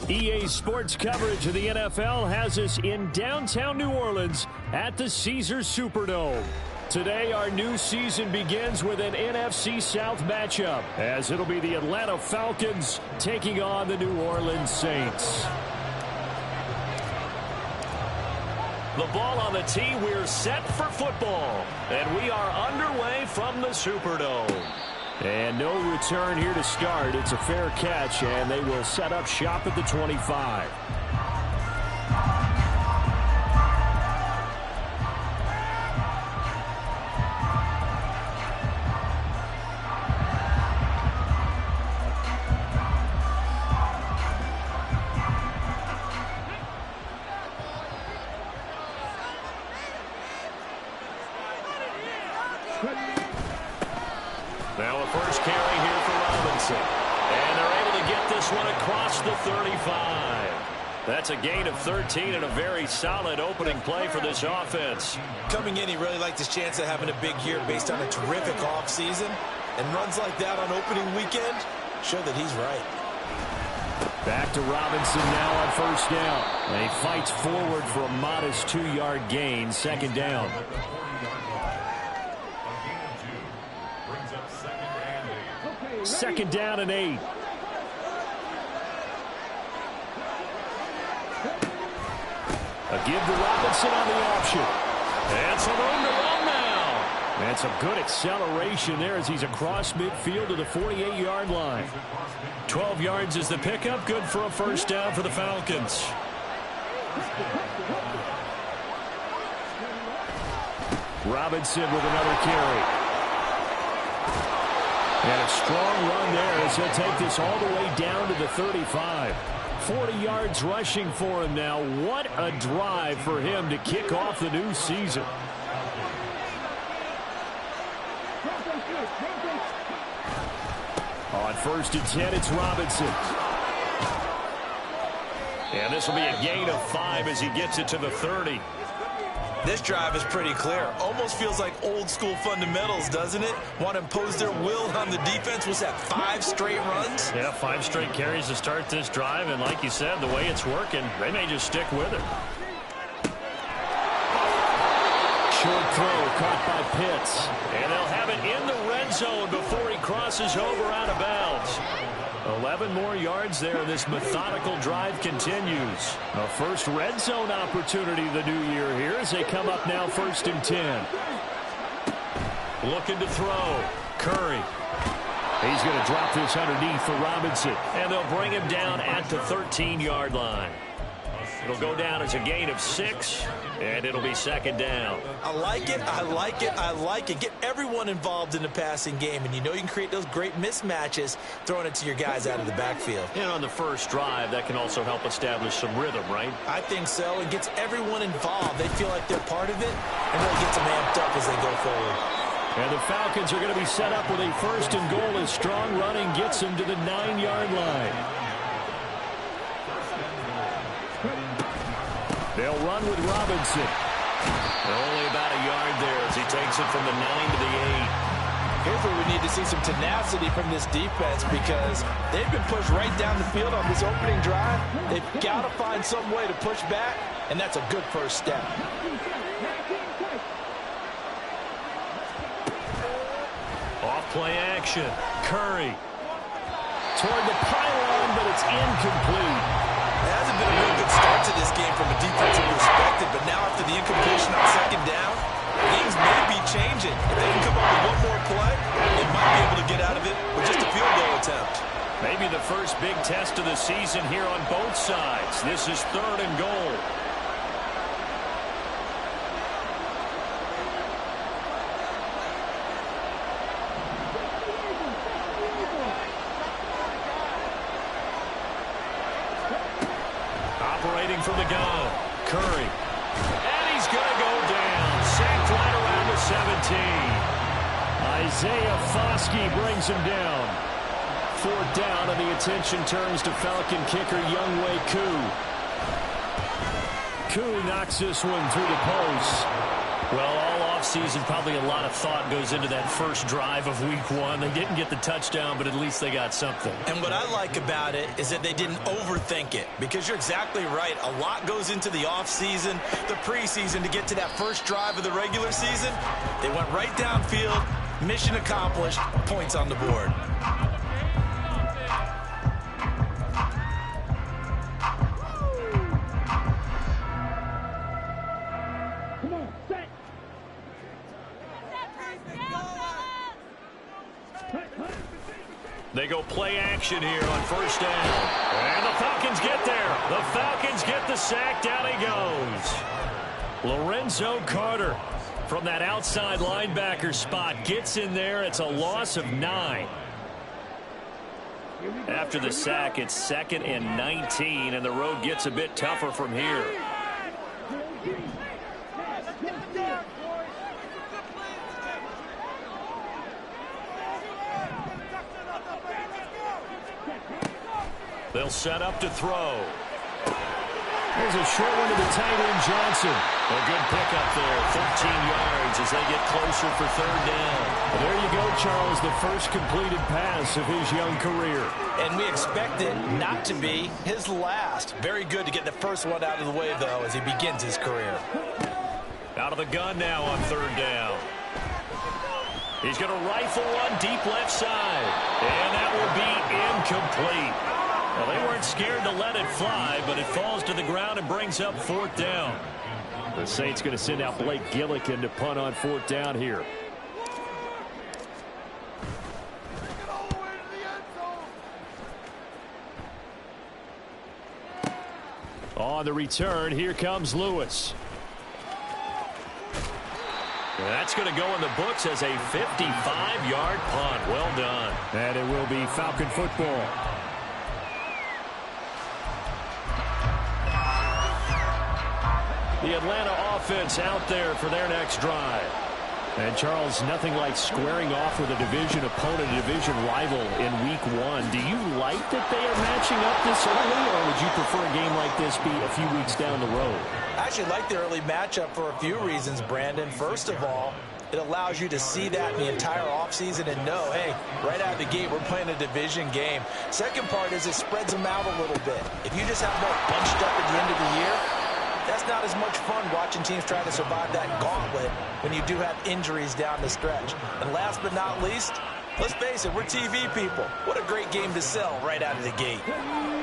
EA Sports coverage of the NFL has us in downtown New Orleans at the Caesars Superdome. Today, our new season begins with an NFC South matchup, as it'll be the Atlanta Falcons taking on the New Orleans Saints. The ball on the tee, we're set for football, and we are underway from the Superdome. And no return here to start. It's a fair catch, and they will set up shop at the 25. Now a first carry here for Robinson. And they're able to get this one across the 35. That's a gain of 13 and a very solid opening play for this offense. Coming in, he really liked his chance of having a big year based on a terrific offseason. And runs like that on opening weekend show that he's right. Back to Robinson now on first down. And he fights forward for a modest 2-yard gain, second down. Second down and 8. A give to Robinson on the option. And some room to run now. That's a good acceleration there as he's across midfield to the 48-yard line. 12 yards is the pickup. Good for a first down for the Falcons. Robinson with another carry. And a strong run there as he'll take this all the way down to the 35. 40 yards rushing for him now. What a drive for him to kick off the new season. On first and 10, it's Robinson. And this will be a gain of 5 as he gets it to the 30. This drive is pretty clear. Almost feels like old school fundamentals, doesn't it? Want to impose their will on the defense. Was that 5 straight runs? Yeah, 5 straight carries to start this drive. And like you said, the way it's working, they may just stick with it. Short throw caught by Pitts. And they'll have it in the red zone before he crosses over out of bounds. 11 more yards there. This methodical drive continues. A first red zone opportunity the new year here as they come up now first and 10. Looking to throw. Curry. He's going to drop this underneath for Robinson. And they'll bring him down at the 13-yard line. It'll go down as a gain of 6, and it'll be second down. I like it, I like it, I like it. Get everyone involved in the passing game, and you know you can create those great mismatches throwing it to your guys out of the backfield. And on the first drive, that can also help establish some rhythm, right? I think so. It gets everyone involved. They feel like they're part of it, and really gets them amped up as they go forward. And the Falcons are going to be set up with a first and goal as strong running gets them to the 9-yard line. They'll run with Robinson. Only about a yard there as he takes it from the 9 to the 8. Here's where we need to see some tenacity from this defense because they've been pushed right down the field on this opening drive. They've got to find some way to push back, and that's a good first step. Off play action. Curry. Toward the pylon, but it's incomplete. It hasn't been a real good start to this game from a defensive perspective, but now after the incompletion on second down, things may be changing. If they can come up with one more play, they might be able to get out of it with just a field goal attempt. Maybe the first big test of the season here on both sides. This is third and goal. Operating from the gun, Curry. And he's going to go down. Sacked right around the 17. Isaiah Foskey brings him down. Fourth down, and the attention turns to Falcon kicker Younghoe Koo. Koo knocks this one through the post. Well, all offseason, probably a lot of thought goes into that first drive of week 1. They didn't get the touchdown, but at least they got something. And what I like about it is that they didn't overthink it, because you're exactly right. A lot goes into the offseason, the preseason, to get to that first drive of the regular season. They went right downfield, mission accomplished, points on the board. They go play action here on first down. And the Falcons get there. The Falcons get the sack. Down he goes. Lorenzo Carter from that outside linebacker spot gets in there. It's a loss of 9. After the sack, it's 2nd and 19, and the road gets a bit tougher from here. They'll set up to throw. There's a short one to the tight end, Johnson. A good pickup there, 13 yards as they get closer for 3rd down. Well, there you go, Charles, the first completed pass of his young career. And we expect it not to be his last. Very good to get the first one out of the way, though, as he begins his career. Out of the gun now on 3rd down. He's going to rifle one deep left side. And that will be incomplete. Well, they weren't scared to let it fly, but it falls to the ground and brings up 4th down. The Saints going to send out Blake Gillikin to punt on 4th down here. On the return, here comes Lewis. That's going to go in the books as a 55-yard punt. Well done. And it will be Falcon football. The Atlanta offense out there for their next drive. And, Charles, nothing like squaring off with a division opponent, a division rival in week 1. Do you like that they are matching up this early, or would you prefer a game like this be a few weeks down the road? I actually like the early matchup for a few reasons, Brandon. First of all, it allows you to see that in the entire offseason and know, hey, right out of the gate, we're playing a division game. Second part is it spreads them out a little bit. If you just have them bunched up at the end of the year, that's not as much fun watching teams try to survive that gauntlet when you do have injuries down the stretch. And last but not least, let's face it, we're TV people. What a great game to sell right out of the gate.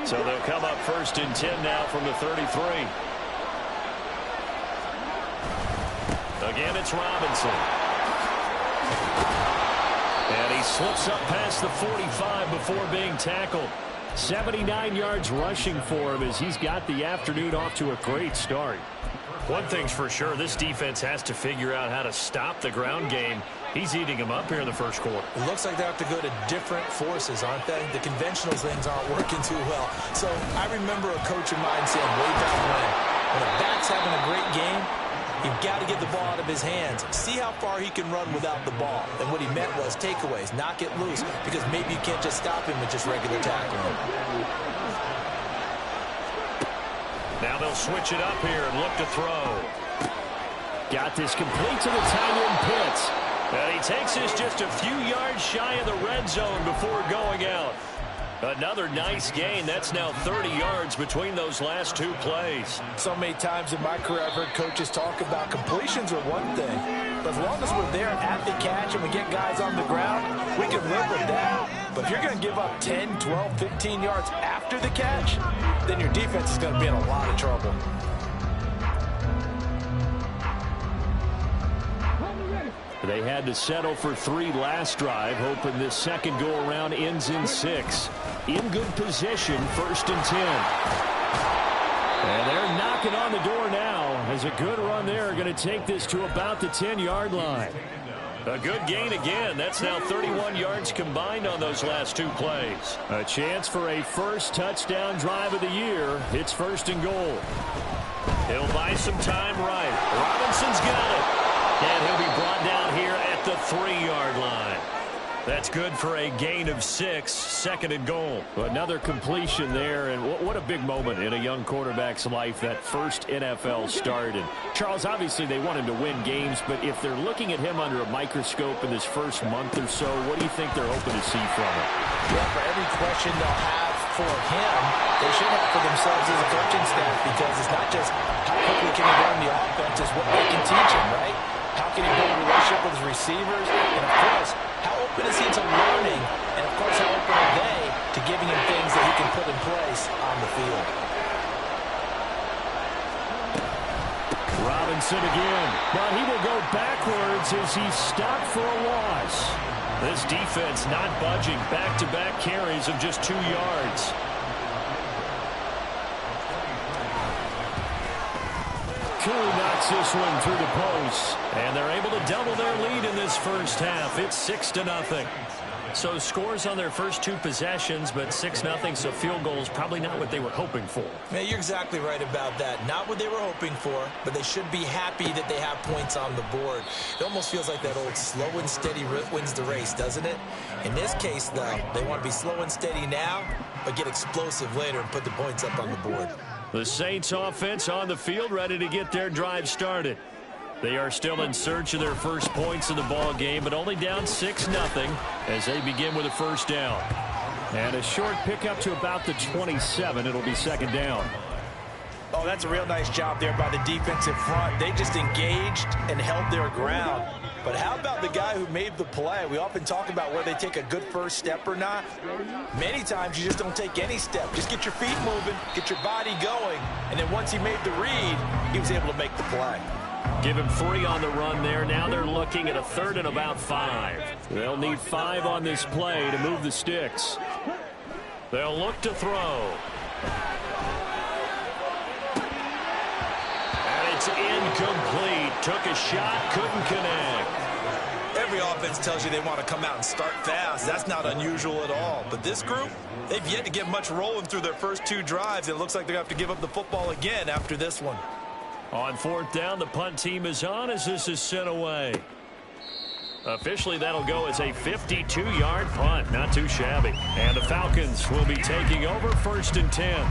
So they'll come up 1st and 10 now from the 33. Again, it's Robinson. And he slips up past the 45 before being tackled. 79 yards rushing for him as he's got the afternoon off to a great start. One thing's for sure, this defense has to figure out how to stop the ground game. He's eating them up here in the first quarter. It looks like they have to go to different forces, aren't they? The conventional things aren't working too well. So I remember a coach of mine saying way back when a back's having a great game, you've got to get the ball out of his hands. See how far he can run without the ball. And what he meant was takeaways, knock it loose, because maybe you can't just stop him with just regular tackling. Now they'll switch it up here and look to throw. Got this complete to the tight end Pitts. And he takes this just a few yards shy of the red zone before going out. Another nice gain. That's now 30 yards between those last 2 plays. So many times in my career I've heard coaches talk about completions are one thing. But as long as we're there at the catch and we get guys on the ground, we can live with that. But if you're going to give up 10, 12, 15 yards after the catch, then your defense is going to be in a lot of trouble. They had to settle for 3 last drive, hoping this second go-around ends in 6. In good position, 1st and 10. And they're knocking on the door now as a good run there. Going to take this to about the 10-yard line. A good gain again. That's now 31 yards combined on those last 2 plays. A chance for a first touchdown drive of the year. It's 1st and goal. He'll buy some time right. Robinson's got it. And he'll be brought down here at the 3-yard line. That's good for a gain of 6, 2nd and goal. Another completion there, and what a big moment in a young quarterback's life, that first NFL start. And Charles, obviously they want him to win games, but if they're looking at him under a microscope in this first month or so, what do you think they're hoping to see from him? Yeah, for every question they'll have for him, they should have for themselves as a coaching staff, because it's not just how quickly can he learn the offense, it's what they can teach him, right? How can he build a relationship with his receivers? And, of course, how open is he to learning? And, of course, how open are they to giving him things that he can put in place on the field? Robinson again. But he will go backwards as he's stopped for a loss. This defense not budging. Back-to-back carries of just 2 yards. Knocks this one through the post. And they're able to double their lead in this first half. It's 6-0. So scores on their first 2 possessions, but 6-0, so field goals probably not what they were hoping for. Yeah, you're exactly right about that. Not what they were hoping for, but they should be happy that they have points on the board. It almost feels like that old slow and steady wins the race, doesn't it? In this case, though, they want to be slow and steady now, but get explosive later and put the points up on the board. The Saints offense on the field, ready to get their drive started. They are still in search of their first points in the ball game, but only down 6-0 as they begin with a first down. And a short pickup to about the 27. It'll be 2nd down. Oh, that's a real nice job there by the defensive front. They just engaged and held their ground. But how about the guy who made the play? We often talk about whether they take a good first step or not. Many times you just don't take any step. Just get your feet moving, get your body going, and then once he made the read, he was able to make the play. Give him 3 on the run there. Now they're looking at a 3rd and about 5. They'll need 5 on this play to move the sticks. They'll look to throw. And it's incomplete. Took a shot, couldn't connect. Every offense tells you they want to come out and start fast. That's not unusual at all. But this group, they've yet to get much rolling through their first 2 drives. It looks like they're going to have to give up the football again after this one. On 4th down, the punt team is on as this is sent away. Officially, that'll go as a 52-yard punt. Not too shabby. And the Falcons will be taking over 1st and 10.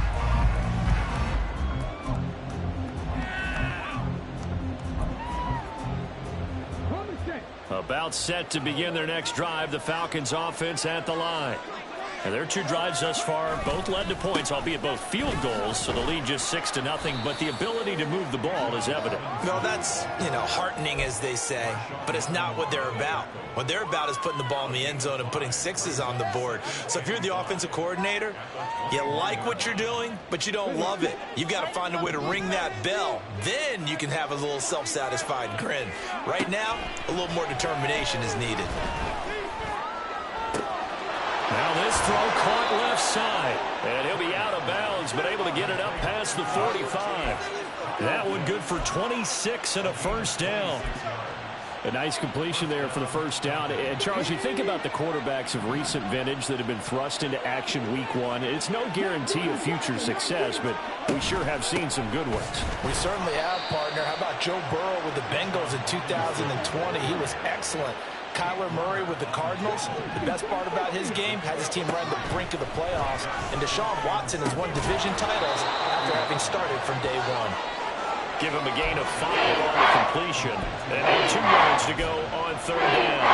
About set to begin their next drive, the Falcons offense at the line. And their 2 drives thus far both led to points, albeit both field goals, so the lead just 6-0, but the ability to move the ball is evident. Well, that's, heartening, as they say, but it's not what they're about. What they're about is putting the ball in the end zone and putting 6s on the board. So if you're the offensive coordinator, you like what you're doing, but you don't love it. You've got to find a way to ring that bell. Then you can have a little self-satisfied grin. Right now, a little more determination is needed. Now this throw caught left side. And he'll be out of bounds, but able to get it up past the 45. That one good for 26 and a first down. A nice completion there for the first down. And, Charles, you think about the quarterbacks of recent vintage that have been thrust into action week 1. It's no guarantee of future success, but we sure have seen some good ones. We certainly have, partner. How about Joe Burrow with the Bengals in 2020? He was excellent. Kyler Murray with the Cardinals. The best part about his game, has his team right on the brink of the playoffs. And Deshaun Watson has won division titles after having started from day 1. Give him a gain of 5 on the completion. And 2 yards to go on 3rd down.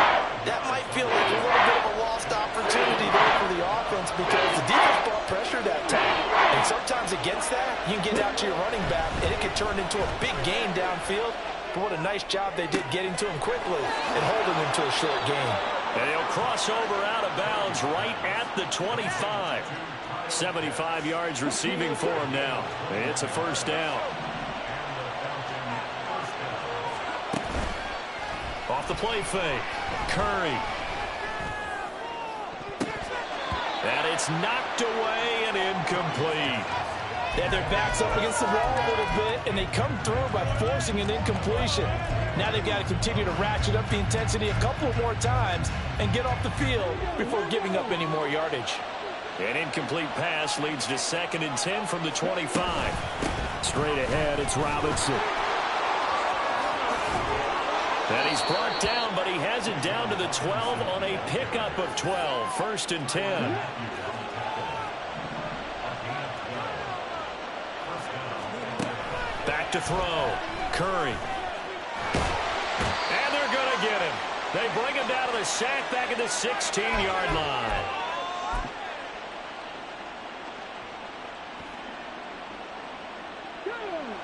That might feel like a little bit of a lost opportunity there for the offense because the defense brought pressure that time. And sometimes against that, you can get out to your running back, and it can turn into a big gain downfield. But what a nice job they did getting to him quickly and holding him to a short gain. And he'll cross over out of bounds right at the 25. 75 yards receiving for him now. It's a first down. Off the play fake. Curry. And it's knocked away and incomplete. They had their backs up against the wall a little bit, and they come through by forcing an incompletion. Now they've got to continue to ratchet up the intensity a couple more times and get off the field before giving up any more yardage. An incomplete pass leads to 2nd and 10 from the 25. Straight ahead, it's Robinson. And he's brought down, but he has it down to the 12 on a pickup of 12. 1st and 10. Back to throw. Curry. And they're going to get him. They bring him down to the sack back at the 16-yard line.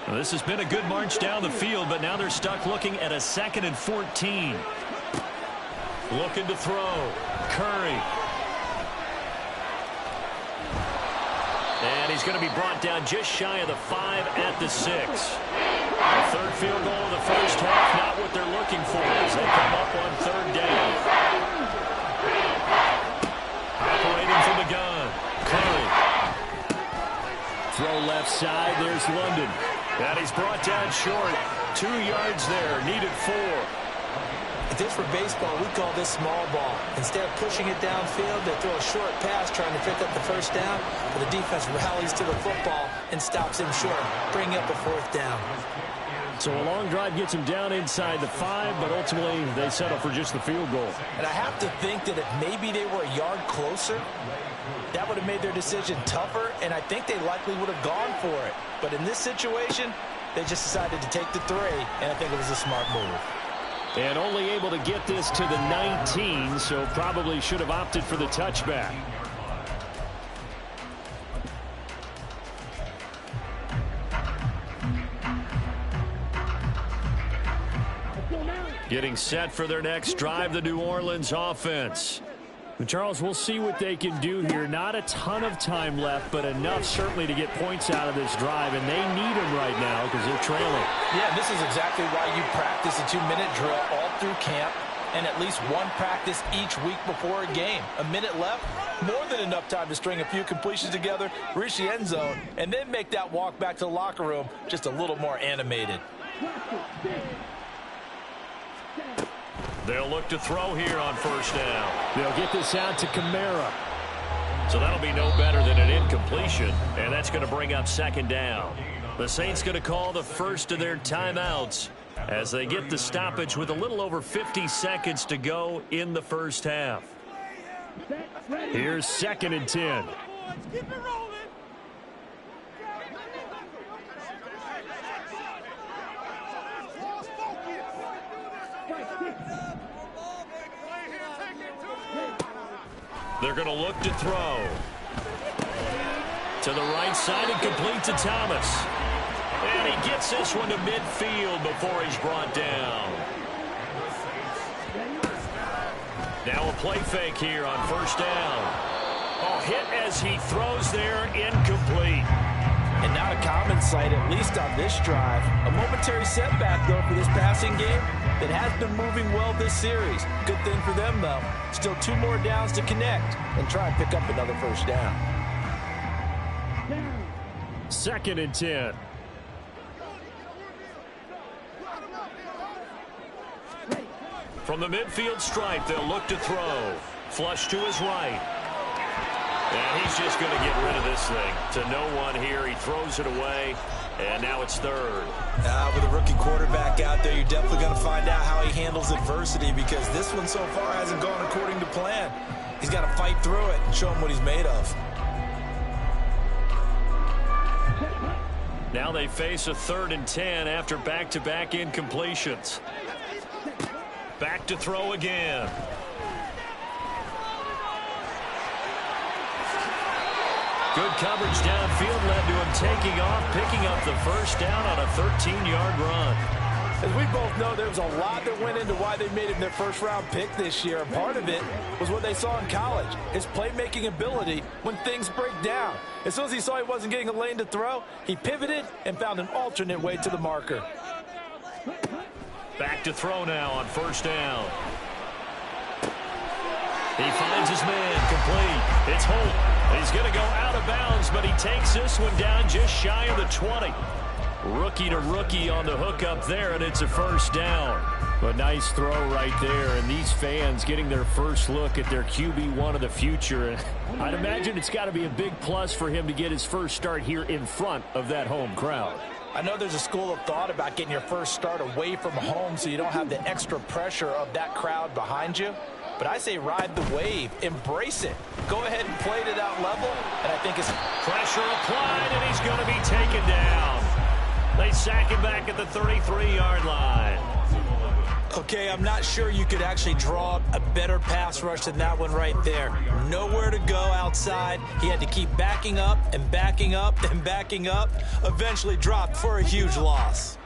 Well, this has been a good march down the field, but now they're stuck looking at a 2nd and 14. Looking to throw. Curry. And he's going to be brought down just shy of the 5 at the 6. The 3rd field goal of the first half, not what they're looking for as they come up on 3rd down. Operating from the gun. Curry. Throw left side. There's London. And he's brought down short. 2 yards there. Needed 4. This for baseball, we call this small ball. Instead of pushing it downfield, they throw a short pass trying to pick up the 1st down, but the defense rallies to the football and stops him short, bringing up a 4th down. So a long drive gets him down inside the 5, but ultimately they settle for just the field goal. And I have to think that if maybe they were a yard closer, that would have made their decision tougher, and I think they likely would have gone for it. But in this situation, they just decided to take the 3, and I think it was a smart move. And only able to get this to the 19, so probably should have opted for the touchback. Getting set for their next drive, the New Orleans offense. Charles, we'll see what they can do here. Not a ton of time left, but enough certainly to get points out of this drive, and they need them right now because they're trailing. Yeah, this is exactly why you practice a 2-minute drill all through camp and at least one practice each week before a game. A minute left, more than enough time to string a few completions together, reach the end zone, and then make that walk back to the locker room just a little more animated. They'll look to throw here on 1st down. They'll get this out to Kamara. So that'll be no better than an incompletion, and that's going to bring up 2nd down. The Saints going to call the first of their timeouts as they get the stoppage with a little over 50 seconds to go in the first half. Here's 2nd and 10. Keep it rolling. They're going to look to throw. To the right side and complete to Thomas. And he gets this one to midfield before he's brought down. Now a play fake here on 1st down. Oh, hit as he throws there, incomplete. And not a common sight, at least on this drive. A momentary setback, though, for this passing game that has been moving well this series. Good thing for them, though. Still 2 more downs to connect and try and pick up another 1st down. 2nd and 10. From the midfield stripe, they'll look to throw. Flush to his right. And he's just going to get rid of this thing. To no one here. He throws it away. And now it's 3rd. With a rookie quarterback out there, you're definitely going to find out how he handles adversity because this one so far hasn't gone according to plan. He's got to fight through it and show him what he's made of. Now they face a 3rd and 10 after back-to-back incompletions. Back to throw again. Good coverage downfield led to him taking off, picking up the 1st down on a 13-yard run. As we both know, there was a lot that went into why they made him their 1st-round pick this year. And part of it was what they saw in college, his playmaking ability when things break down. As soon as he saw he wasn't getting a lane to throw, he pivoted and found an alternate way to the marker. Back to throw now on 1st down. He finds his man, complete. It's Holt. He's going to go out of bounds, but he takes this one down just shy of the 20. Rookie to rookie on the hookup there, and it's a 1st down. A nice throw right there, and these fans getting their first look at their QB1 of the future. I'd imagine it's got to be a big plus for him to get his first start here in front of that home crowd. I know there's a school of thought about getting your first start away from home so you don't have the extra pressure of that crowd behind you. But I say ride the wave, embrace it. Go ahead and play to that level, and I think it's pressure applied, and he's going to be taken down. They sack him back at the 33-yard line. Okay, I'm not sure you could actually draw up a better pass rush than that one right there. Nowhere to go outside. He had to keep backing up and backing up and backing up. Eventually dropped for a huge loss.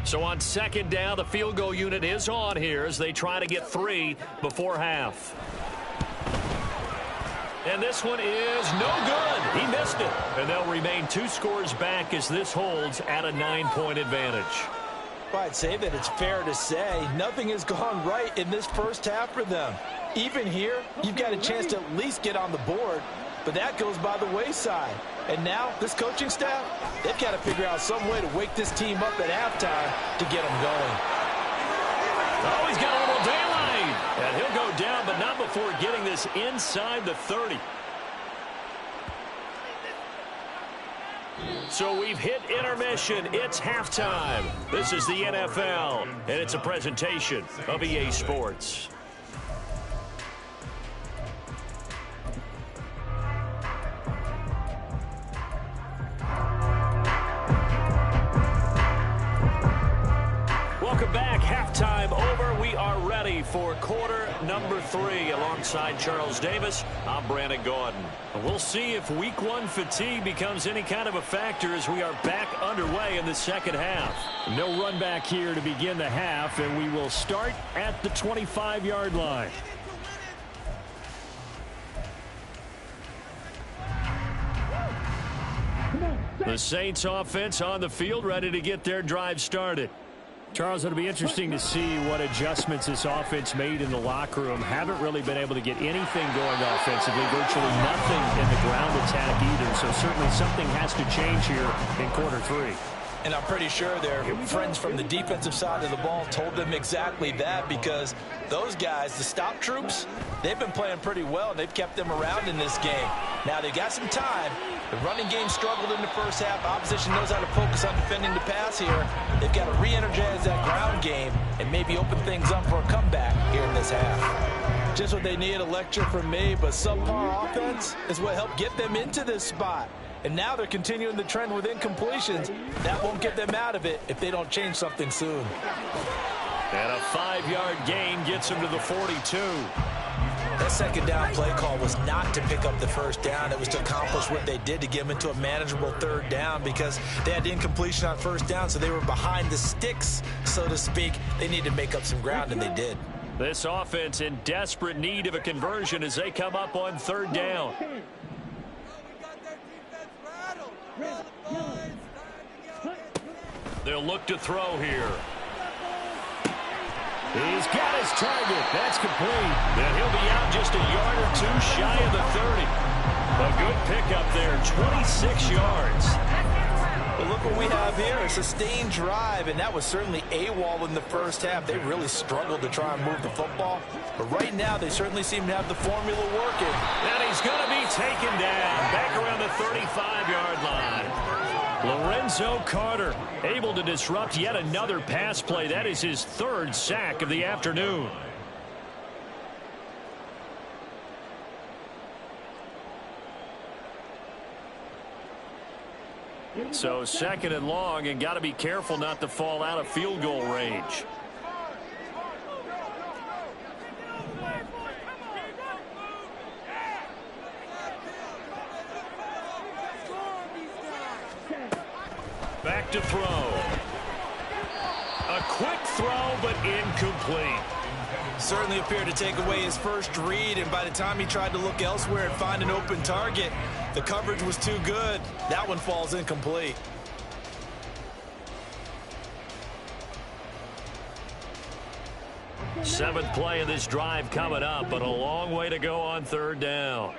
So on second down, the field goal unit is on here as they try to get 3 before half. And this one is no good. He missed it. And they'll remain 2 scores back as this holds at a 9-point advantage. Well, I'd say that it's fair to say nothing has gone right in this first half for them. Even here, you've got a chance to at least get on the board, but that goes by the wayside. And now, this coaching staff, they've got to figure out some way to wake this team up at halftime to get them going. Oh, he's got a little daylight. And he'll go down, but not before getting this inside the 30. So we've hit intermission. It's halftime. This is the NFL, and it's a presentation of EA Sports. Welcome back. Halftime over. We are ready for quarter number 3. Alongside Charles Davis, I'm Brandon Gordon. We'll see if week 1 fatigue becomes any kind of a factor as we are back underway in the second half. No run back here to begin the half, and we will start at the 25-yard line. The Saints offense on the field, ready to get their drive started. Charles, it'll be interesting to see what adjustments this offense made in the locker room. Haven't really been able to get anything going offensively, virtually nothing in the ground attack either. So certainly something has to change here in quarter 3. And I'm pretty sure their friends from the defensive side of the ball told them exactly that, because those guys, the stop troops, they've been playing pretty well, and they've kept them around in this game. Now, they've got some time. The running game struggled in the first half. Opposition knows how to focus on defending the pass here. They've got to re-energize that ground game and maybe open things up for a comeback here in this half. Just what they need, a lecture from me, but subpar offense is what helped get them into this spot. And now they're continuing the trend with incompletions. That won't get them out of it if they don't change something soon. And a 5-yard gain gets them to the 42. That second down play call was not to pick up the first down. It was to accomplish what they did, to get them into a manageable third down, because they had incompletion on first down, so they were behind the sticks, so to speak. They needed to make up some ground, and they did. This offense in desperate need of a conversion as they come up on third down. They'll look to throw here. He's got his target. That's complete. And he'll be out just a yard or 2 shy of the 30. A good pickup there, 26 yards. But look what we have here, a sustained drive, and that was certainly AWOL in the first half. They really struggled to try and move the football. But right now, they certainly seem to have the formula working. And he's going to be taken down back around the 35-yard line. Lorenzo Carter able to disrupt yet another pass play. That is his 3rd sack of the afternoon. So second and long, and got to be careful not to fall out of field goal range. Back to throw. A quick throw, but incomplete. Certainly appeared to take away his first read, and by the time he tried to look elsewhere and find an open target, the coverage was too good. That one falls incomplete. Seventh play of this drive coming up, but a long way to go on third down.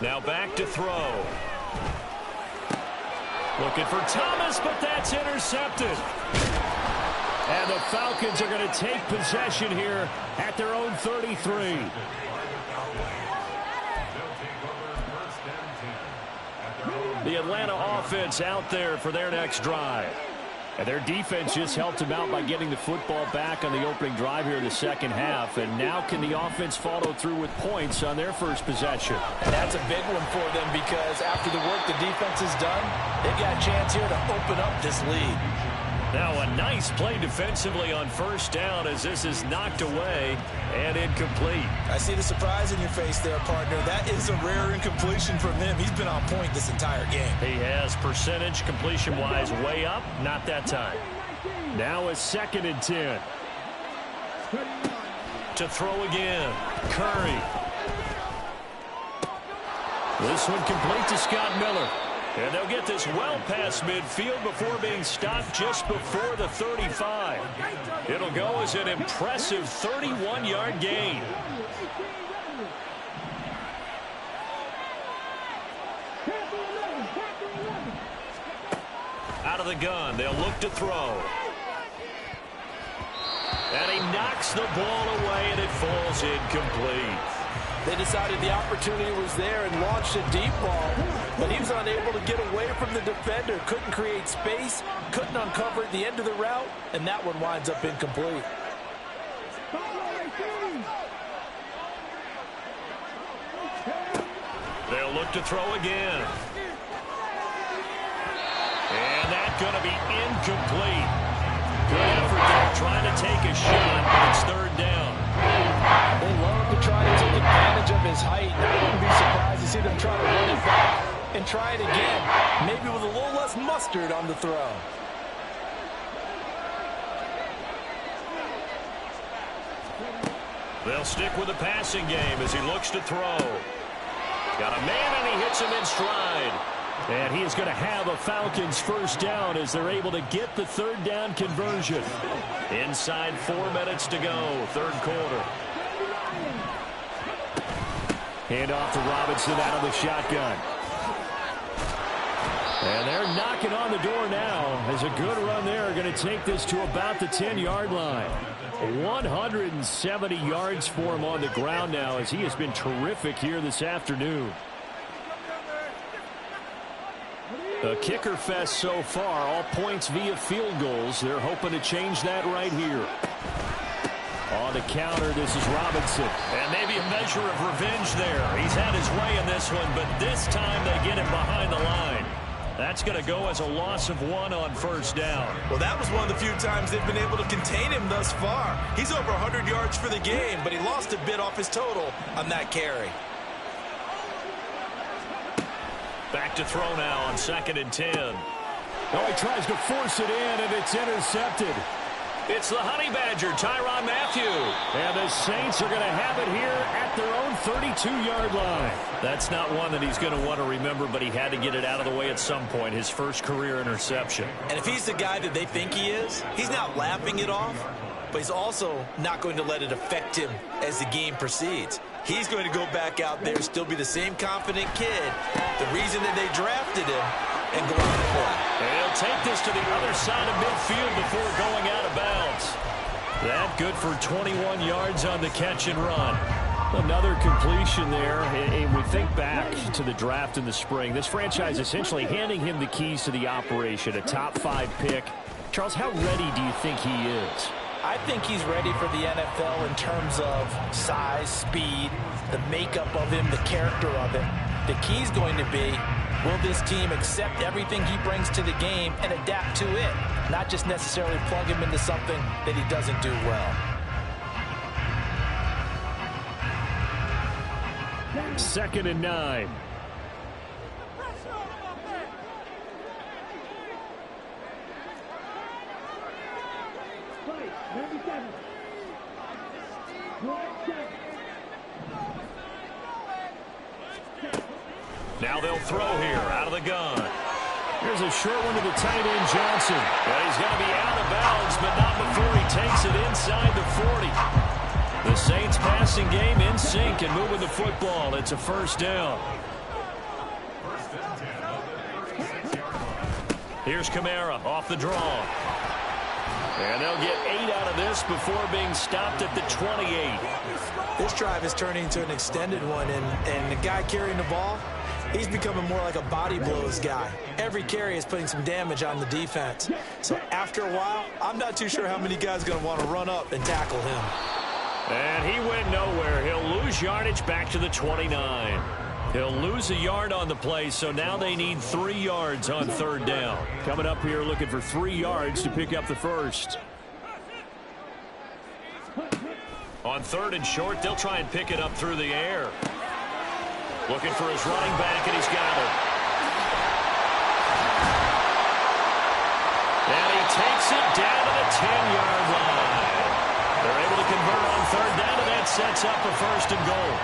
Now back to throw. Looking for Thomas, but that's intercepted. And the Falcons are going to take possession here at their own 33. The Atlanta offense out there for their next drive. And their defense just helped them out by getting the football back on the opening drive here in the second half. And now can the offense follow through with points on their first possession? And that's a big one for them because after the work the defense has done, they've got a chance here to open up this lead. Now a nice play defensively on first down as this is knocked away and incomplete. I see the surprise in your face there, partner. That is a rare incompletion from him. He's been on point this entire game. He has percentage completion-wise way up. Not that time. Now a 2nd and 10. To throw again. Curry. This one complete to Scott Miller. And they'll get this well past midfield before being stopped just before the 35. It'll go as an impressive 31-yard gain. Out of the gun, they'll look to throw. And he knocks the ball away, and it falls incomplete. They decided the opportunity was there and launched a deep ball, but he was unable to get away from the defender, couldn't create space, couldn't uncover at the end of the route, and that one winds up incomplete. They'll look to throw again. And that's going to be incomplete. Good effort there, trying to take a shot, but it's third down. They love to try to take advantage of his height. I wouldn't be surprised to see them try to run it back and try it again, maybe with a little less mustard on the throw. They'll stick with the passing game as he looks to throw. Got a man, and he hits him in stride. And he is going to have a Falcons first down as they're able to get the third down conversion. Inside 4 minutes to go, third quarter. Hand off to Robinson out of the shotgun. And they're knocking on the door now as a good run there. Going to take this to about the 10-yard line. 170 yards for him on the ground now as he has been terrific here this afternoon. A kicker fest so far, all points via field goals. They're hoping to change that right here. On the counter, this is Robinson. And maybe a measure of revenge there. He's had his way in this one, but this time they get him behind the line. That's going to go as a loss of 1 on first down. Well, that was one of the few times they've been able to contain him thus far. He's over 100 yards for the game, but he lost a bit off his total on that carry. Back to throw now on 2nd and 10. Oh, he tries to force it in, and it's intercepted. It's the Honey Badger, Tyrann Mathieu. And the Saints are going to have it here at their own 32-yard line. That's not one that he's going to want to remember, but he had to get it out of the way at some point, his first career interception. And if he's the guy that they think he is, he's not laughing it off, but he's also not going to let it affect him as the game proceeds. He's going to go back out there, still be the same confident kid, the reason that they drafted him, and go out and play. And he'll take this to the other side of midfield before going out of bounds. That good for 21 yards on the catch and run. Another completion there, and we think back to the draft in the spring. This franchise essentially handing him the keys to the operation, a top 5 pick. Charles, how ready do you think he is? I think he's ready for the NFL in terms of size, speed, the makeup of him, the character of him. The key's going to be, will this team accept everything he brings to the game and adapt to it? Not just necessarily plug him into something that he doesn't do well. 2nd and 9. Now they'll throw here out of the gun. Here's a short one to the tight end, Johnson. Well, he's going to be out of bounds, but not before he takes it inside the 40. The Saints passing game in sync and moving the football. It's a first down. Here's Kamara off the draw. And they'll get 8 out of this before being stopped at the 28. This drive is turning into an extended one, and the guy carrying the ball, he's becoming more like a body blows guy. Every carry is putting some damage on the defense. So after a while, I'm not too sure how many guys are going to want to run up and tackle him. And he went nowhere. He'll lose yardage back to the 29. He'll lose a yard on the play, so now they need 3 yards on third down. Coming up here looking for 3 yards to pick up the first. On third and short, they'll try and pick it up through the air. Looking for his running back, and he's got it. And he takes it down to the 10-yard line. They're able to convert on third down, and that sets up a first and goal.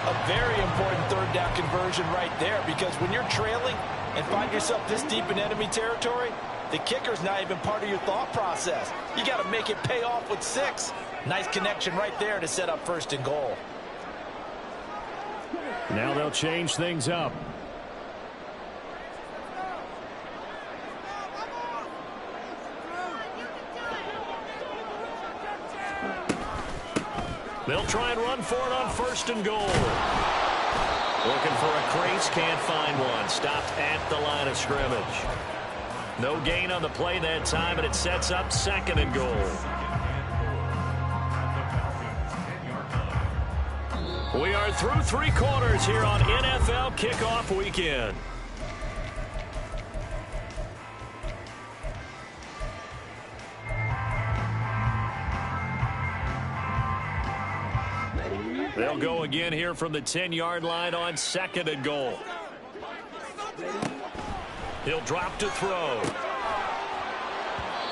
A very important third down conversion right there, because when you're trailing and find yourself this deep in enemy territory, the kicker's not even part of your thought process. You got to make it pay off with 6. Nice connection right there to set up first and goal. Now they'll change things up. They'll try and run for it on first and goal. Looking for a crease, can't find one. Stopped at the line of scrimmage. No gain on the play that time, and it sets up second and goal. We are through 3 quarters here on NFL Kickoff Weekend. They'll go again here from the 10-yard line on second and goal. He'll drop to throw.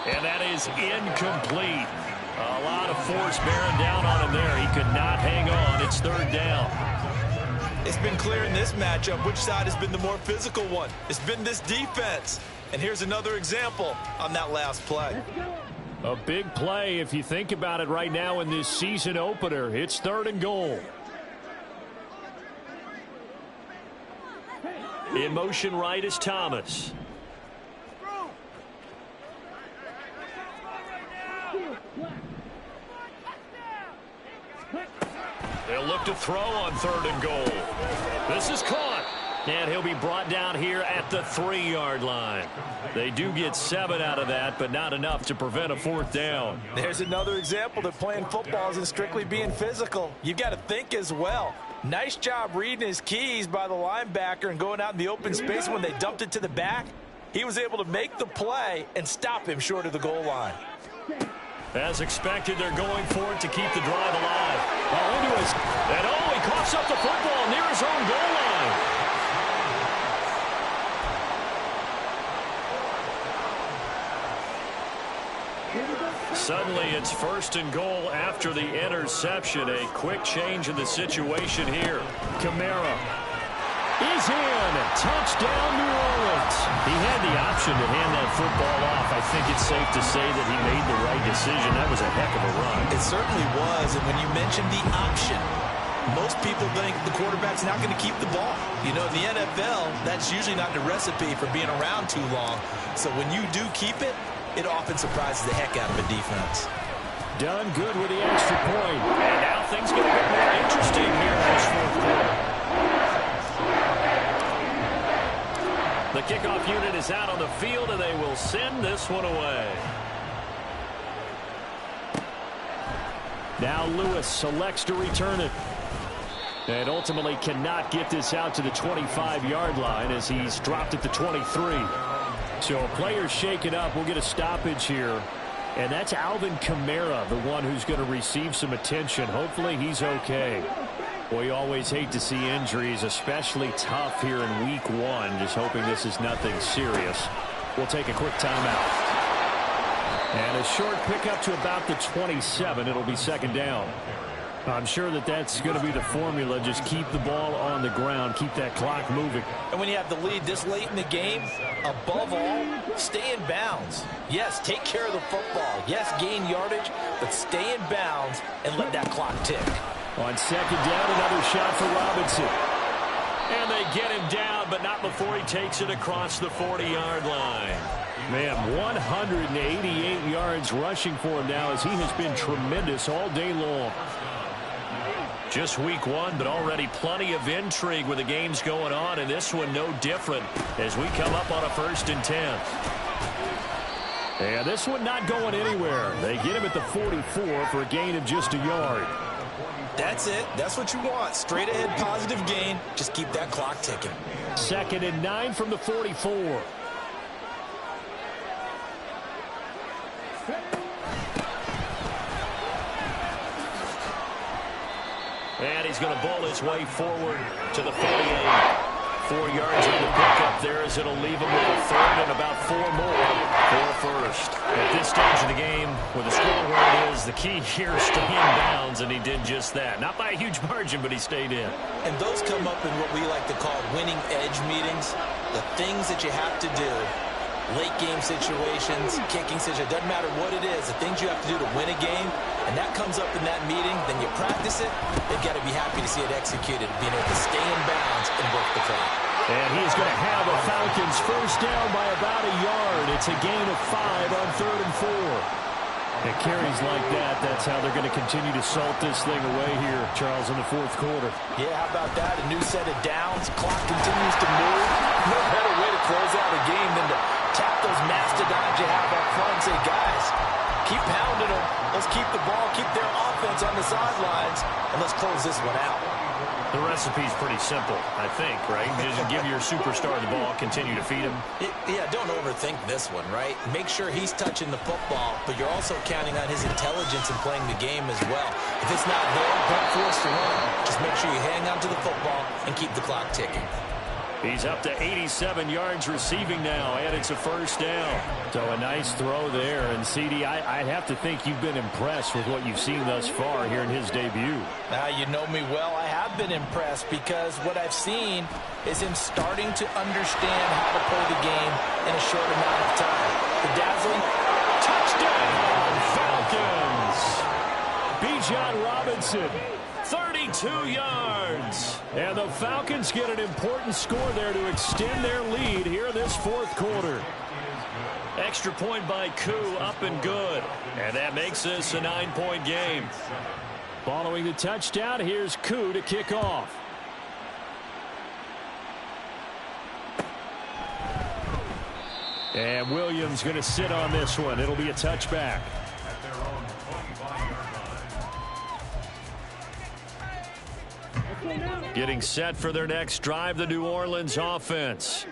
And that is incomplete. A lot of force bearing down on him there. He could not hang on. It's third down. It's been clear in this matchup which side has been the more physical one. It's been this defense. And here's another example on that last play. A big play if you think about it right now in this season opener. It's third and goal. In motion right is Thomas. They'll look to throw on third and goal. This is caught. And he'll be brought down here at the 3-yard line. They do get 7 out of that, but not enough to prevent a fourth down. There's another example that playing football isn't strictly being physical. You've got to think as well. Nice job reading his keys by the linebacker and going out in the open space when they dumped it to the back. He was able to make the play and stop him short of the goal line. As expected, they're going for it to keep the drive alive. And he coughs up the football near his own goal line. Suddenly, it's first and goal after the interception. A quick change in the situation here. Kamara is in. Touchdown, New Orleans. He had the option to hand that football off. I think it's safe to say that he made the right decision. That was a heck of a run. It certainly was. And when you mentioned the option, most people think the quarterback's not going to keep the ball. You know, in the NFL, that's usually not the recipe for being around too long. So when you do keep it, it often surprises the heck out of a defense. Done good with the extra point. And now things get a bit more interesting here in this fourth quarter. The kickoff unit is out on the field, and they will send this one away. Now Lewis selects to return it. And ultimately cannot get this out to the 25-yard line as he's dropped at the 23. So a player shaken up. We'll get a stoppage here. And that's Alvin Kamara, the one who's going to receive some attention. Hopefully he's okay. Well, you always hate to see injuries, especially tough here in week 1. Just hoping this is nothing serious. We'll take a quick timeout. And a short pickup to about the 27. It'll be second down. I'm sure that that's going to be the formula. Just keep the ball on the ground. Keep that clock moving. And when you have the lead this late in the game, above all, stay in bounds. Yes, take care of the football. Yes, gain yardage, but stay in bounds and let that clock tick. On second down, another shot for Robinson. And they get him down, but not before he takes it across the 40-yard line. Man, 188 yards rushing for him now as he has been tremendous all day long. Just week one, but already plenty of intrigue with the games going on, and this one no different as we come up on a 1st and 10. And this one not going anywhere. They get him at the 44 for a gain of just a yard. That's it. That's what you want. Straight ahead positive gain. Just keep that clock ticking. 2nd and 9 from the 44. And he's going to bowl his way forward to the 48. 4 yards on the pickup there as it'll leave him with a 3rd and about 4 more for a 1st. At this stage of the game, with the score where it is, the key here is stay in bounds, and he did just that. Not by a huge margin, but he stayed in. And those come up in what we like to call winning edge meetings. The things that you have to do. Late game situations, kicking situations, doesn't matter what it is, the things you have to do to win a game, and that comes up in that meeting, then you practice it, they've got to be happy to see it executed, being able to stay in bounds and work the clock. And he is going to have the Falcons first down by about a yard. It's a gain of 5 on 3rd and 4. It carries like that. That's how they're going to continue to salt this thing away here, Charles, in the 4th quarter. Yeah, how about that? A new set of downs. Clock continues to move. No better way to close out a game than to tap those mastodons you have up front and say, guys, keep pounding them. Let's keep the ball, keep their offense on the sidelines, and let's close this one out. The recipe's pretty simple, I think, right? Just give your superstar the ball, continue to feed him. Yeah, don't overthink this one, right? Make sure he's touching the football, but you're also counting on his intelligence in playing the game as well. If it's not there, don't force the run. Just make sure you hang on to the football and keep the clock ticking. He's up to 87 yards receiving now, and it's a 1st down. So a nice throw there. And, CD, I'd have to think you've been impressed with what you've seen thus far here in his debut. Now, you know me well. I have been impressed because what I've seen is him starting to understand how to play the game in a short amount of time. The dazzling touchdown, Falcons! Bijan Robinson. 32 yards. And the Falcons get an important score there to extend their lead here in this 4th quarter. Extra point by Koo, up and good. And that makes this a 9-point game. Following the touchdown, here's Koo to kick off. And Williams going to sit on this one. It'll be a touchback. Getting set for their next drive, the New Orleans offense.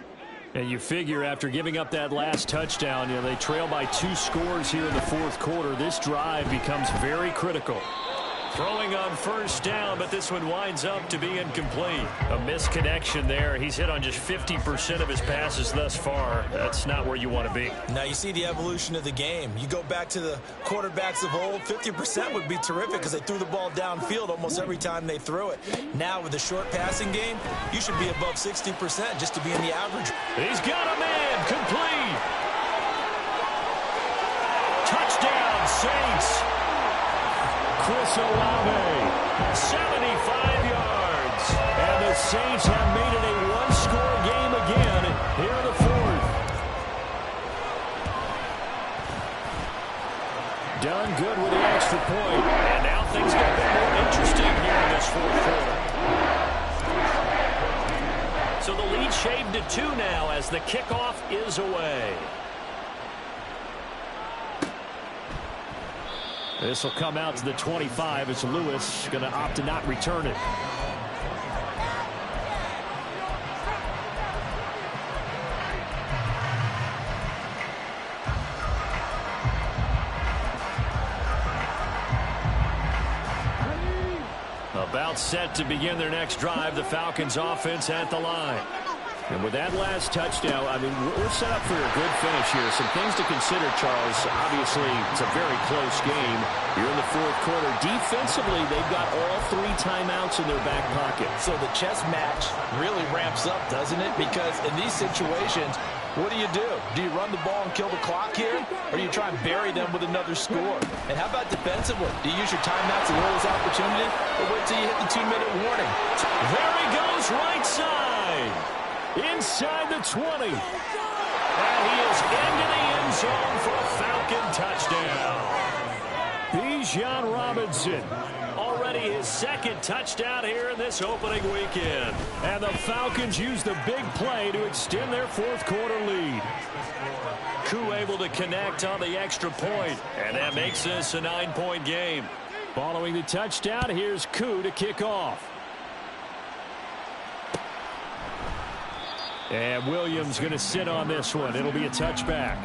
And you figure after giving up that last touchdown, they trail by 2 scores here in the 4th quarter. This drive becomes very critical. Throwing on 1st down, but this one winds up to be incomplete. A misconnection there. He's hit on just 50% of his passes thus far. That's not where you want to be. Now you see the evolution of the game. You go back to the quarterbacks of old, 50% would be terrific because they threw the ball downfield almost every time they threw it. Now with the short passing game, you should be above 60% just to be in the average. He's got a man, complete. Touchdown, Saints. Chris Olave, 75 yards. And the Saints have made it a 1-score game again here in the 4th. Done good with the extra point. And now things get a bit more interesting here in this 4th quarter. So the lead shaved to 2 now as the kickoff is away. This will come out to the 25. It's Lewis going to opt to not return it. About set to begin their next drive. The Falcons offense at the line. And with that last touchdown, I mean, we're set up for a good finish here. Some things to consider, Charles. Obviously, it's a very close game. You're in the fourth quarter. Defensively, they've got all 3 timeouts in their back pocket. So the chess match really ramps up, doesn't it? Because in these situations, what do? Do you run the ball and kill the clock here? Or do you try and bury them with another score? And how about defensively? Do you use your timeouts at the earliest opportunity? Or wait till you hit the 2-minute warning? There he goes, right side. Inside the 20. And he is into the end zone for a Falcon touchdown. Bijan Robinson, already his 2nd touchdown here in this opening weekend. And the Falcons use the big play to extend their fourth quarter lead. Koo able to connect on the extra point, and that makes this a 9-point game. Following the touchdown, here's Koo to kick off. And Williams going to sit on this one. It'll be a touchback.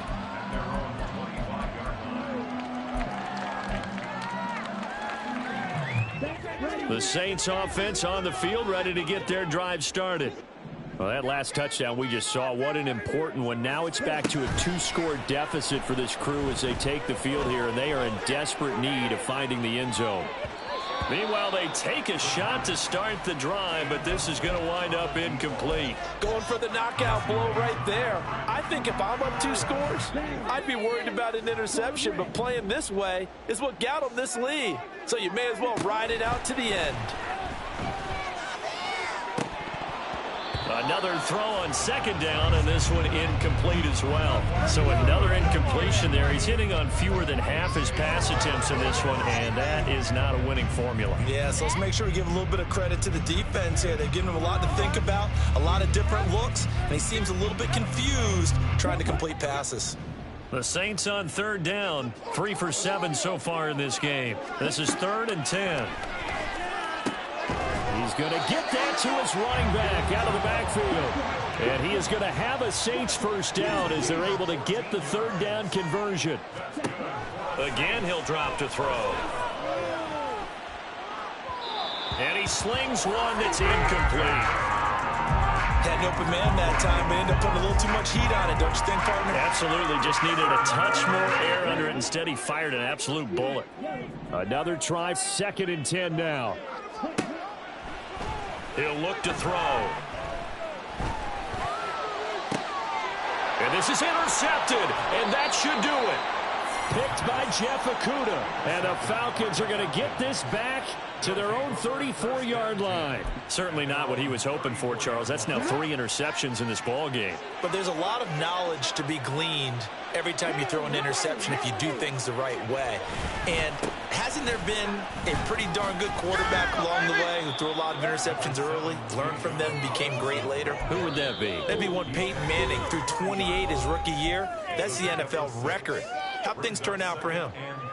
The Saints offense on the field, ready to get their drive started. Well, that last touchdown we just saw, what an important one. Now it's back to a 2-score deficit for this crew as they take the field here, and they are in desperate need of finding the end zone. Meanwhile, they take a shot to start the drive, but this is going to wind up incomplete. Going for the knockout blow right there. I think if I'm up 2 scores, I'd be worried about an interception, but playing this way is what got them this lead. So you may as well ride it out to the end. Another throw on 2nd down, and this one incomplete as well. So another incompletion there. He's hitting on fewer than half his pass attempts in this one, and that is not a winning formula. Yeah, so let's make sure we give a little bit of credit to the defense here. They've given him a lot to think about, a lot of different looks, and he seems a little bit confused trying to complete passes. The Saints on 3rd down, 3 for 7 so far in this game. This is 3rd and 10. He's going to get that to his running back out of the backfield. And he is going to have a Saints first down as they're able to get the 3rd down conversion. Again, he'll drop to throw. And he slings one that's incomplete. Had an open man that time, but ended up putting a little too much heat on it, don't you think, partner? Absolutely, just needed a touch more air under it. Instead, he fired an absolute bullet. Another try, 2nd and 10 now. He'll look to throw. And this is intercepted, and that should do it. Picked by Jeff Okudah. And the Falcons are going to get this back to their own 34-yard line. Certainly not what he was hoping for, Charles. That's now 3 interceptions in this ball game. But there's a lot of knowledge to be gleaned every time you throw an interception if you do things the right way. And hasn't there been a pretty darn good quarterback along the way who threw a lot of interceptions early, learned from them, and became great later? Who would that be? That'd be one Peyton Manning. Threw 28 his rookie year. That's the NFL record. How'd things turn out for him?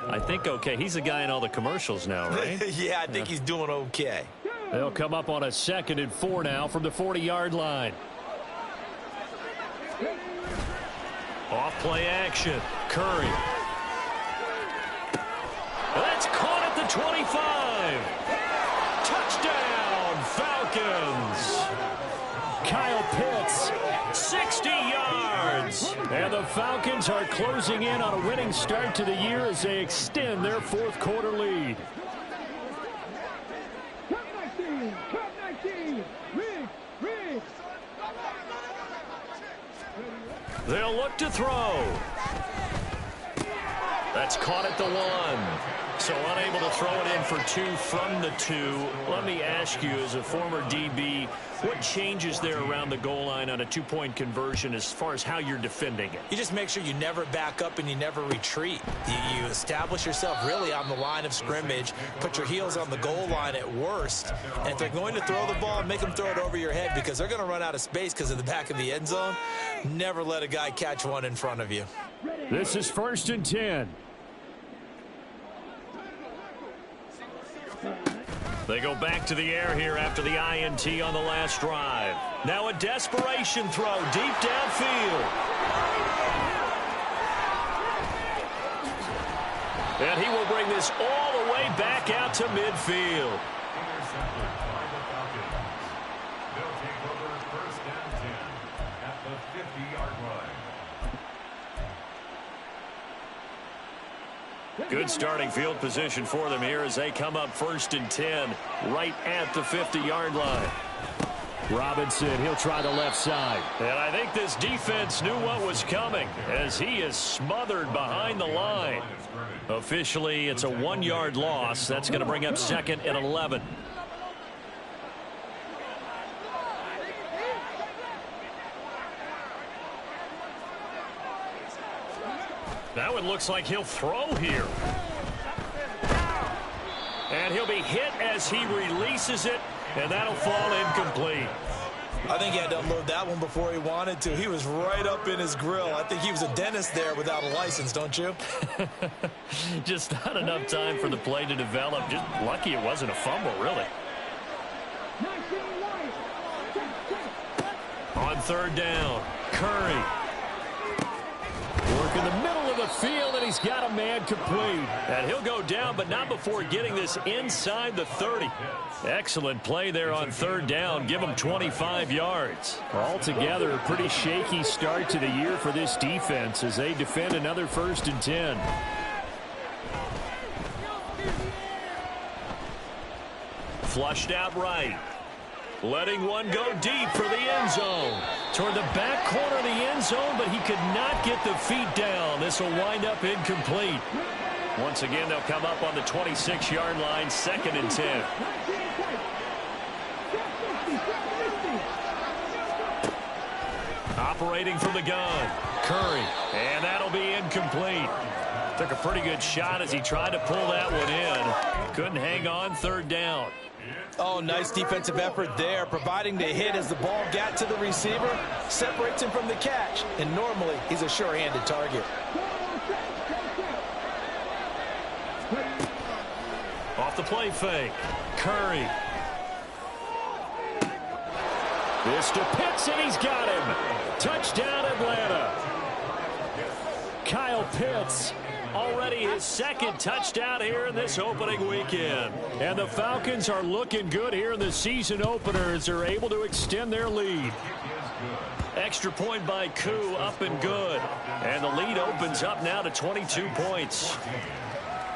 I think okay. He's the guy in all the commercials now, right? Yeah, I think he's doing okay. They'll come up on a 2nd and 4 now from the 40-yard line. Off play action. Curry. That's caught at the 25. Touchdown, Falcons. Kyle Pitts, 60 yards. And the Falcons are closing in on a winning start to the year as they extend their fourth quarter lead. They'll look to throw. That's caught at the 1. So unable to throw it in for 2 from the 2. Let me ask you, as a former DB, what changes there around the goal line on a 2-point conversion as far as how you're defending it? You just make sure you never back up and you never retreat. You establish yourself really on the line of scrimmage, put your heels on the goal line at worst, and if they're going to throw the ball, make them throw it over your head because they're going to run out of space because of the back of the end zone. Never let a guy catch one in front of you. This is 1st and 10. They go back to the air here after the INT on the last drive. Now a desperation throw deep downfield. And he will bring this all the way back out to midfield. Good starting field position for them here as they come up 1st and 10 right at the 50-yard line. Robinson, he'll try the left side. And I think this defense knew what was coming as he is smothered behind the line. Officially, it's a 1-yard loss. That's going to bring up 2nd and 11. Now it looks like he'll throw here. And he'll be hit as he releases it, and that'll fall incomplete. I think he had to unload that one before he wanted to. He was right up in his grill. I think he was a dentist there without a license, don't you? Just not enough time for the play to develop. Just lucky it wasn't a fumble, really. On 3rd down, Curry. Work in the middle of the field, and he's got a man complete. And he'll go down, but not before getting this inside the 30. Excellent play there on 3rd down. Give him 25 yards. Altogether, a pretty shaky start to the year for this defense as they defend another 1st and 10. Flushed out right. Letting one go deep for the end zone. Toward the back corner of the end zone, but he could not get the feet down. This will wind up incomplete. Once again, they'll come up on the 26-yard line, 2nd and 10. Operating from the gun, Curry, and that'll be incomplete. Took a pretty good shot as he tried to pull that one in. Couldn't hang on, 3rd down. Oh, nice defensive effort there, providing the hit as the ball got to the receiver, separates him from the catch, and normally he's a sure-handed target. Off the play fake, Curry. This to Pitts, and he's got him. Touchdown, Atlanta. Kyle Pitts, already his 2nd touchdown here in this opening weekend. And the Falcons are looking good here in the season opener as they're able to extend their lead. Extra point by Koo, up and good. And the lead opens up now to 22 points.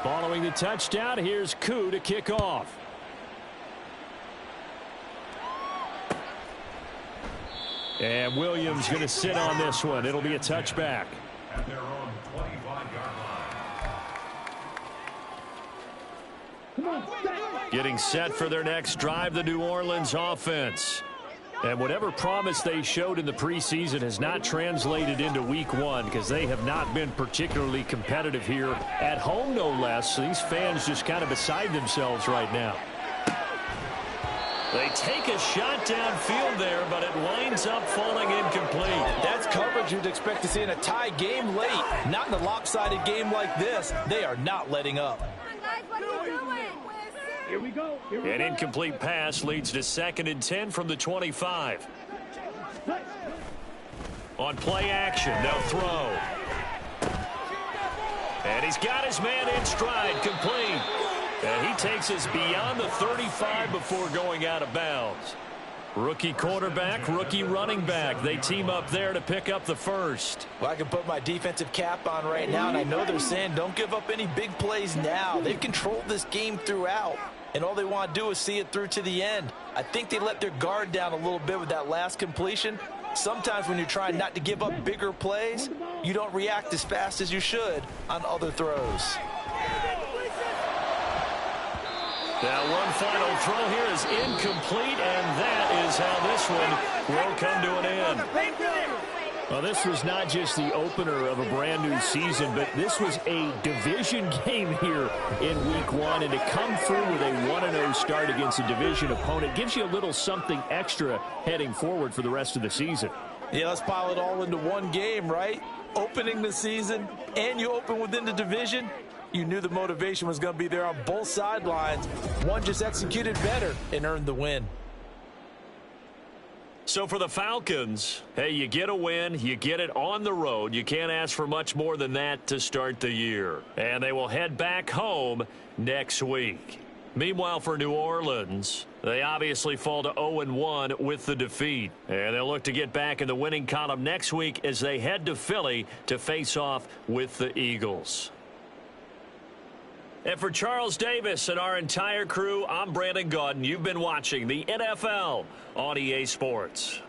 Following the touchdown, here's Koo to kick off. And Williams going to sit on this one. It'll be a touchback. Getting set for their next drive, the New Orleans offense. And whatever promise they showed in the preseason has not translated into week 1 because they have not been particularly competitive here at home, no less. So these fans just kind of beside themselves right now. They take a shot downfield there, but it winds up falling incomplete. That's coverage you'd expect to see in a tie game late. Not in a lopsided game like this. They are not letting up. Here we go. An incomplete pass leads to 2nd and 10 from the 25. On play action, they'll throw. And he's got his man in stride, complete. And he takes us beyond the 35 before going out of bounds. Rookie quarterback, rookie running back. They team up there to pick up the 1st. Well, I can put my defensive cap on right now, and I know they're saying don't give up any big plays now. They've controlled this game throughout, and all they want to do is see it through to the end. I think they let their guard down a little bit with that last completion. Sometimes when you're trying not to give up bigger plays, you don't react as fast as you should on other throws. Now one final throw here is incomplete, and that is how this one will come to an end. Well, this was not just the opener of a brand new season, but this was a division game here in week 1. And to come through with a 1-0 start against a division opponent gives you a little something extra heading forward for the rest of the season. Yeah, let's pile it all into one game, right? Opening the season, and you open within the division. You knew the motivation was going to be there on both sidelines. One just executed better and earned the win. So for the Falcons, hey, you get a win, you get it on the road. You can't ask for much more than that to start the year. And they will head back home next week. Meanwhile, for New Orleans, they obviously fall to 0-1 with the defeat. And they'll look to get back in the winning column next week as they head to Philly to face off with the Eagles. And for Charles Davis and our entire crew, I'm Brandon Gaudin. You've been watching the NFL on EA Sports.